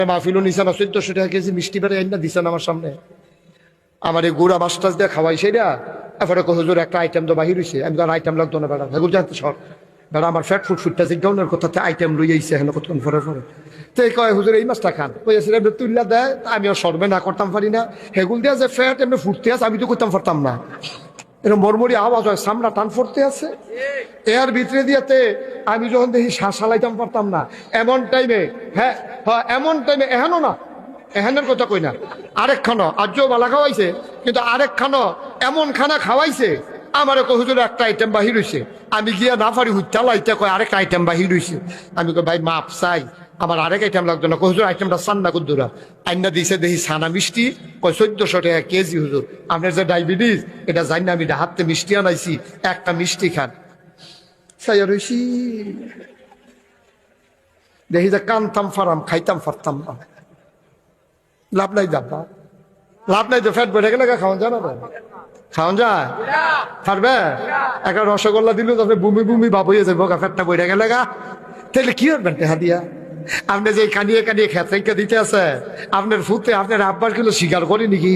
মাহফিলও নিছেন 1400 টাকা কেজি মিষ্টি বেড়ে আইনা দিছেন আমার সামনে। আমার এই গুড়া মাছ টাছ দিয়ে খাওয়াই সেইটা। এরপরে হুজুর একটা আইটেম তো বাহির হয়েছে। আমি তো আইটেম লাগতো না বেড়া, হেগুল জানতে সর বেড়া আমার ফ্যাট ফুড ফুটটা জিজ্ঞাউনের কথাতে আইটেম লই আইছে এখন কতক্ষণ পরে পরে। তো এই কয় হুজুর এই মাছটা খান, কইয়াছিল তুল্লা দেয়, আমিও সরবে না করতাম পারি না। হেগুল দিয়া যে ফ্যাট এমনি ফুটতে আছে আমি তো করতাম পারতাম না। এরকম মরমরি আওয়াজ হয়, সামনা টান ফুটতে আছে এর ভিতরে দিয়েতে আমি যখন দেখি শ্বাস চালাইতাম পারতাম না। এমন টাইমে হ্যাঁ হ্যাঁ এমন টাইমে এহেনও না, এহেনের কথা কই না, আরেক খানো আজও বালা খাওয়াইছে, কিন্তু আরেক খানো এমন খানা খাওয়াইছে আমার হুজুর একটা আইটেম বাহির হয়েছে। আমি গিয়া না পারি হুইতে কয় আরেক আইটেম বাহির হয়েছে। আমি কই ভাই মাপ চাই, আমার আরেক আইটেম লাগতো না। হুজুর আইটেমটা সান্না কুদ্দুরা আইনা দিছে, দেখি ছানা মিষ্টি, কয় 1400 টাকা কেজি। হুজুর আপনার যে ডায়াবেটিস এটা জানি না, আমি হাতে মিষ্টি আনাইছি, একটা মিষ্টি খান। সাইয়া রইছি দেখি যে কানতাম ফারাম, খাইতাম পারতাম না। লাভ নাই দাব্বা, লাভ নাই তো, ফ্যাট বেড়ে গেলে খাওয়া যায় না, খাওয়া যায় পারবে। একটা রসগোল্লা দিল তবে বুমি বুমি ভাব হয়ে যাবে, ফ্যাটটা বেড়ে গেলে গা, তাহলে কি করবেন টেহা দিয়া? আপনি যে কানিয়ে কানিয়ে খেতে দিতে আছে আপনার ফুতে আপনার আব্বার গুলো স্বীকার করেনি কি?